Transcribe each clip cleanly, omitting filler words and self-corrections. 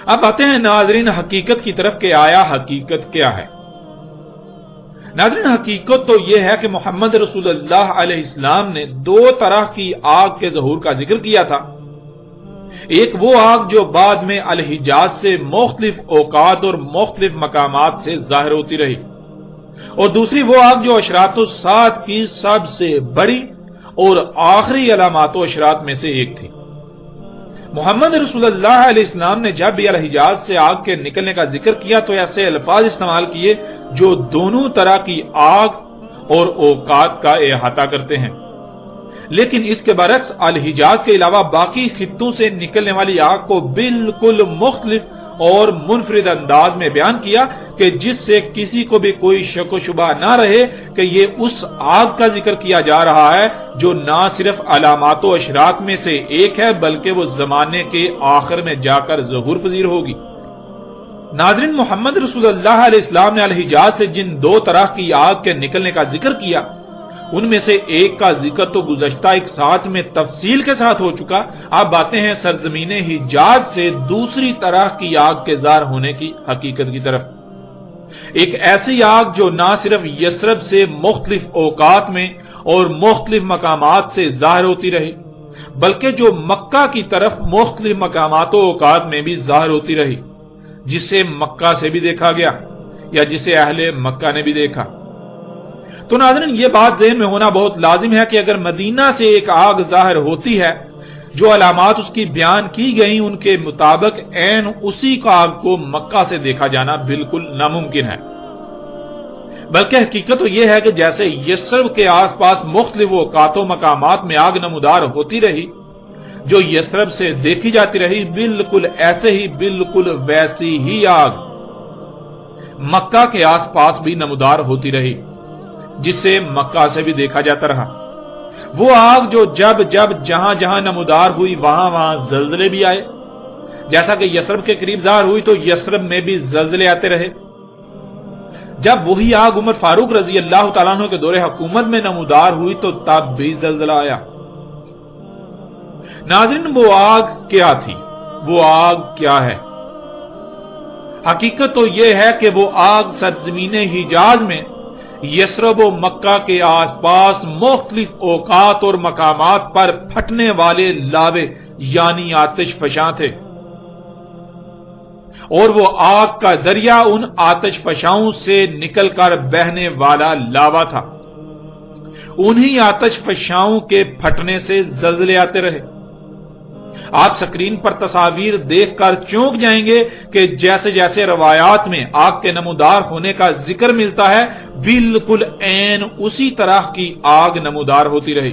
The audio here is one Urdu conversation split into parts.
اب آتے ہیں ناظرین حقیقت کی طرف کہ آیا حقیقت کیا ہے۔ ناظرین حقیقت تو یہ ہے کہ محمد رسول اللہ علیہ السلام نے دو طرح کی آگ کے ظہور کا ذکر کیا تھا۔ ایک وہ آگ جو بعد میں الحجاز سے مختلف اوقات اور مختلف مقامات سے ظاہر ہوتی رہی، اور دوسری وہ آگ جو اشراط الساعۃ کی سب سے بڑی اور آخری علامات و اشراط میں سے ایک تھی۔ محمد رسول اللہ علیہ السلام نے جب بھی الحجاز سے آگ کے نکلنے کا ذکر کیا تو ایسے الفاظ استعمال کیے جو دونوں طرح کی آگ اور اوقات کا احاطہ کرتے ہیں، لیکن اس کے برعکس الحجاز کے علاوہ باقی خطوں سے نکلنے والی آگ کو بالکل مختلف اور منفرد انداز میں بیان کیا کہ جس سے کسی کو بھی کوئی شک و شبہ نہ رہے کہ یہ اس آگ کا ذکر کیا جا رہا ہے جو نہ صرف علامات و اشراط میں سے ایک ہے بلکہ وہ زمانے کے آخر میں جا کر ظہور پذیر ہوگی۔ ناظرین، محمد رسول اللہ علیہ السلام نے الحجاز سے جن دو طرح کی آگ کے نکلنے کا ذکر کیا ان میں سے ایک کا ذکر تو گزشتہ ایک ساتھ میں تفصیل کے ساتھ ہو چکا۔ اب باتیں ہیں سرزمین حجاز سے دوسری طرح کی آگ کے ظاہر ہونے کی حقیقت کی طرف۔ ایک ایسی آگ جو نہ صرف یثرب سے مختلف اوقات میں اور مختلف مقامات سے ظاہر ہوتی رہی بلکہ جو مکہ کی طرف مختلف مقامات و اوقات میں بھی ظاہر ہوتی رہی، جسے مکہ سے بھی دیکھا گیا یا جسے اہل مکہ نے بھی دیکھا۔ تو ناظرین، یہ بات ذہن میں ہونا بہت لازم ہے کہ اگر مدینہ سے ایک آگ ظاہر ہوتی ہے جو علامات اس کی بیان کی گئی ان کے مطابق عین اسی کا آگ کو مکہ سے دیکھا جانا بالکل ناممکن ہے، بلکہ حقیقت تو یہ ہے کہ جیسے یثرب کے آس پاس مختلف اوقات و مقامات میں آگ نمودار ہوتی رہی جو یثرب سے دیکھی جاتی رہی، بالکل ایسے ہی بالکل ویسی ہی آگ مکہ کے آس پاس بھی نمودار ہوتی رہی جسے مکہ سے بھی دیکھا جاتا رہا۔ وہ آگ جو جب جہاں جہاں نمودار ہوئی وہاں زلزلے بھی آئے، جیسا کہ یثرب کے قریب ظاہر ہوئی تو یثرب میں بھی زلزلے آتے رہے۔ جب وہی آگ عمر فاروق رضی اللہ تعالیٰ عنہ کے دور حکومت میں نمودار ہوئی تو تب بھی زلزلہ آیا۔ ناظرین، وہ آگ کیا تھی؟ وہ آگ کیا ہے؟ حقیقت تو یہ ہے کہ وہ آگ سرزمین حجاز میں یثرب و مکہ کے آس پاس مختلف اوقات اور مقامات پر پھٹنے والے لاوے یعنی آتش فشاں تھے، اور وہ آگ کا دریا ان آتش فشاؤں سے نکل کر بہنے والا لاوا تھا۔ انہی آتش فشاؤں کے پھٹنے سے زلزلے آتے رہے۔ آپ سکرین پر تصاویر دیکھ کر چونک جائیں گے کہ جیسے جیسے روایات میں آگ کے نمودار ہونے کا ذکر ملتا ہے بالکل عین اسی طرح کی آگ نمودار ہوتی رہی۔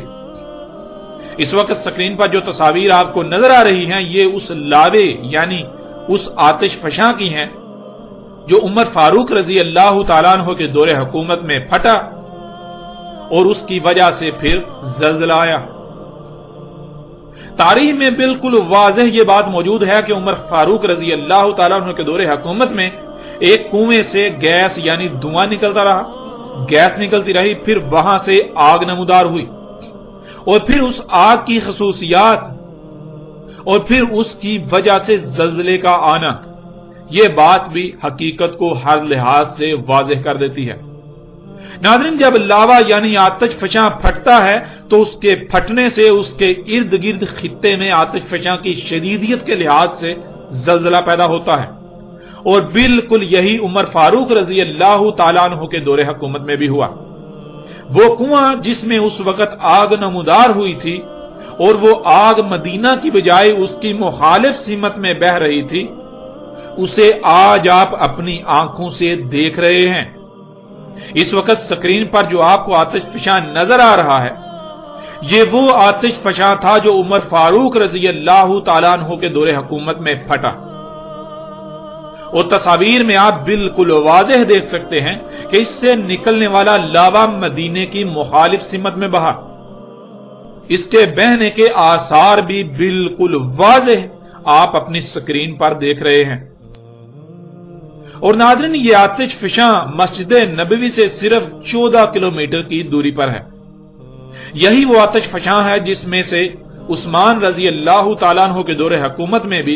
اس وقت سکرین پر جو تصاویر آپ کو نظر آ رہی ہیں یہ اس لاوے یعنی اس آتش فشاں کی ہیں جو عمر فاروق رضی اللہ تعالیٰ عنہ کے دور حکومت میں پھٹا اور اس کی وجہ سے پھر زلزلہ آیا۔ تاریخ میں بالکل واضح یہ بات موجود ہے کہ عمر فاروق رضی اللہ تعالیٰ عنہ کے دور حکومت میں ایک کنویں سے گیس یعنی دھواں نکلتا رہا، گیس نکلتی رہی، پھر وہاں سے آگ نمودار ہوئی، اور پھر اس آگ کی خصوصیات اور پھر اس کی وجہ سے زلزلے کا آنا، یہ بات بھی حقیقت کو ہر لحاظ سے واضح کر دیتی ہے۔ ناظرین، جب لاوا یعنی آتش فشاں پھٹتا ہے تو اس کے پھٹنے سے اس کے ارد گرد خطے میں آتش فشاں کی شدیدیت کے لحاظ سے زلزلہ پیدا ہوتا ہے، اور بالکل یہی عمر فاروق رضی اللہ تعالیٰ عنہ کے دور حکومت میں بھی ہوا۔ وہ کنواں جس میں اس وقت آگ نمودار ہوئی تھی اور وہ آگ مدینہ کی بجائے اس کی مخالف سمت میں بہہ رہی تھی، اسے آج آپ اپنی آنکھوں سے دیکھ رہے ہیں۔ اس وقت سکرین پر جو آپ کو آتش فشاں نظر آ رہا ہے یہ وہ آتش فشاں تھا جو عمر فاروق رضی اللہ تعالیٰ عنہ کے دور حکومت میں پھٹا، اور تصاویر میں آپ بالکل واضح دیکھ سکتے ہیں کہ اس سے نکلنے والا لاوا مدینے کی مخالف سمت میں بہا۔ اس کے بہنے کے آثار بھی بالکل واضح آپ اپنی سکرین پر دیکھ رہے ہیں۔ اور ناظرین، یہ آتش فشاں مسجد نبوی سے صرف 14 کلومیٹر کی دوری پر ہے۔ یہی وہ آتش فشاں ہے جس میں سے عثمان رضی اللہ تعالیٰ عنہ کے دور حکومت میں بھی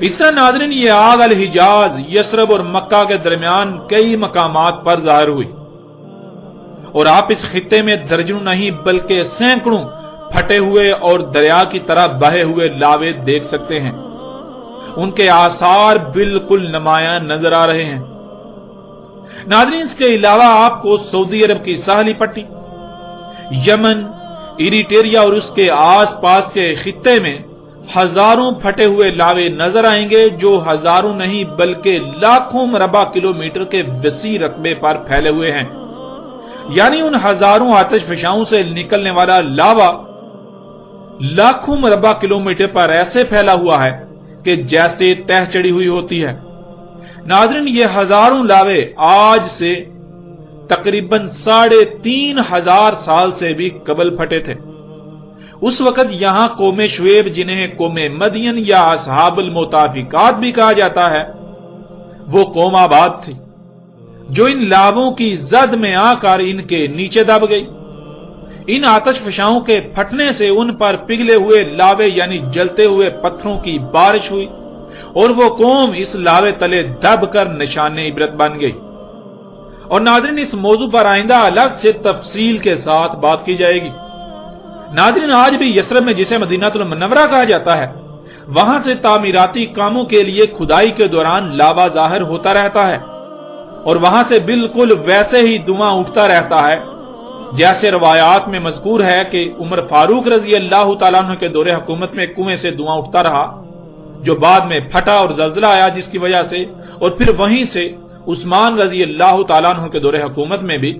اس طرح ناظرین یہ آگ الحجاز، یثرب اور مکہ کے درمیان کئی مقامات پر ظاہر ہوئی، اور آپ اس خطے میں درجنوں نہیں بلکہ سینکڑوں پھٹے ہوئے اور دریا کی طرح بہے ہوئے لاوے دیکھ سکتے ہیں۔ ان کے آثار بالکل نمایاں نظر آ رہے ہیں۔ ناظرین اس کے علاوہ آپ کو سعودی عرب کی ساحلی پٹی، یمن، ایریٹریا اور اس کے آس پاس کے خطے میں ہزاروں پھٹے ہوئے لاوے نظر آئیں گے، جو ہزاروں نہیں بلکہ لاکھوں مربع کلومیٹر کے وسیع رقبے پر پھیلے ہوئے ہیں۔ یعنی ان ہزاروں آتش فشاؤں سے نکلنے والا لاوا لاکھوں مربع کلومیٹر پر ایسے پھیلا ہوا ہے کہ جیسے تہ چڑی ہوئی ہوتی ہے۔ ناظرین یہ ہزاروں لاوے آج سے تقریباً 3500 سال سے بھی قبل پھٹے تھے۔ اس وقت یہاں قوم شعیب، جنہیں قوم مدین یا اصحاب المتافقات بھی کہا جاتا ہے، وہ قوم آباد تھی، جو ان لاووں کی زد میں آ کر ان کے نیچے دب گئی۔ ان آتش فشاؤں کے پھٹنے سے ان پر پگھلے ہوئے لاوے یعنی جلتے ہوئے پتھروں کی بارش ہوئی، اور وہ قوم اس لاوے تلے دب کر نشان عبرت بن گئی۔ اور ناظرین اس موضوع پر آئندہ الگ سے تفصیل کے ساتھ بات کی جائے گی۔ ناظرین آج بھی یثرب میں، جسے مدینہ المنورہ کہا جاتا ہے، وہاں سے تعمیراتی کاموں کے لیے کھدائی کے دوران لاوا ظاہر ہوتا رہتا ہے، اور وہاں سے بالکل ویسے ہی دھواں اٹھتا رہتا ہے جیسے روایات میں مذکور ہے کہ عمر فاروق رضی اللہ تعالیٰ عنہ کے دور حکومت میں کنویں سے دھواں اٹھتا رہا، جو بعد میں پھٹا اور زلزلہ آیا جس کی وجہ سے، اور پھر وہیں سے عثمان رضی اللہ تعالیٰ عنہ کے دور حکومت میں بھی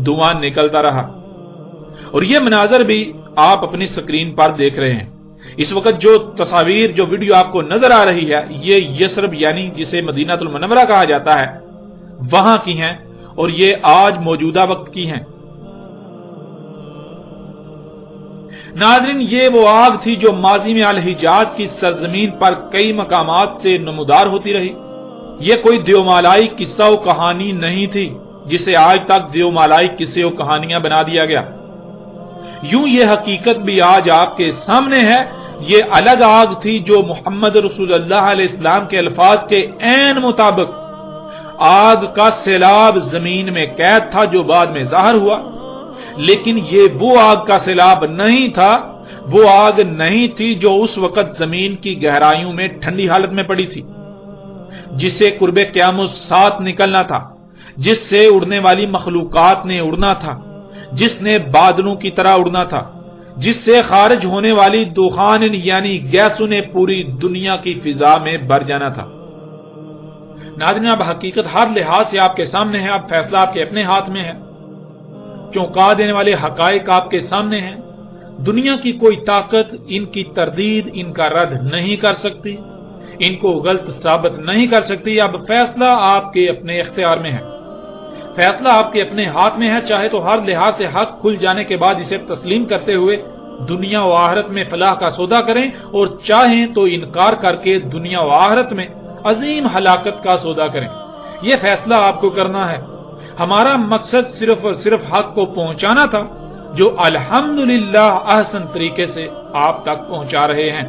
دھواں نکلتا رہا۔ اور یہ مناظر بھی آپ اپنی سکرین پر دیکھ رہے ہیں۔ اس وقت جو تصاویر، جو ویڈیو آپ کو نظر آ رہی ہے، یہ یثرب یعنی جسے مدینہ المنورہ کہا جاتا ہے، وہاں کی ہیں، اور یہ آج موجودہ وقت کی ہیں۔ ناظرین یہ وہ آگ تھی جو ماضی میں الحجاز کی سرزمین پر کئی مقامات سے نمودار ہوتی رہی۔ یہ کوئی دیومالائی قصہ و کہانی نہیں تھی جسے آج تک دیومالائی قصے و کہانیاں بنا دیا گیا۔ یوں یہ حقیقت بھی آج آپ کے سامنے ہے۔ یہ الگ آگ تھی جو محمد رسول اللہ علیہ السلام کے الفاظ کے عین مطابق آگ کا سیلاب زمین میں قید تھا، جو بعد میں ظاہر ہوا۔ لیکن یہ وہ آگ کا سیلاب نہیں تھا، وہ آگ نہیں تھی جو اس وقت زمین کی گہرائیوں میں ٹھنڈی حالت میں پڑی تھی، جسے قرب قیامت ساتھ نکلنا تھا، جس سے اڑنے والی مخلوقات نے اڑنا تھا، جس نے بادلوں کی طرح اڑنا تھا، جس سے خارج ہونے والی دخان یعنی گیسوں نے پوری دنیا کی فضا میں بھر جانا تھا۔ ناظرین اب حقیقت ہر لحاظ سے آپ کے سامنے ہے، اب فیصلہ آپ کے اپنے ہاتھ میں ہے۔ چونکا دینے والے حقائق آپ کے سامنے ہیں۔ دنیا کی کوئی طاقت ان کی تردید، ان کا رد نہیں کر سکتی، ان کو غلط ثابت نہیں کر سکتی۔ اب فیصلہ آپ کے اپنے اختیار میں ہے، فیصلہ آپ کے اپنے ہاتھ میں ہے۔ چاہے تو ہر لحاظ سے حق کھل جانے کے بعد اسے تسلیم کرتے ہوئے دنیا و آخرت میں فلاح کا سودا کریں، اور چاہیں تو انکار کر کے دنیا و آخرت میں عظیم ہلاکت کا سودا کریں۔ یہ فیصلہ آپ کو کرنا ہے۔ ہمارا مقصد صرف اور صرف حق کو پہنچانا تھا، جو الحمدللہ احسن طریقے سے آپ تک پہنچا رہے ہیں۔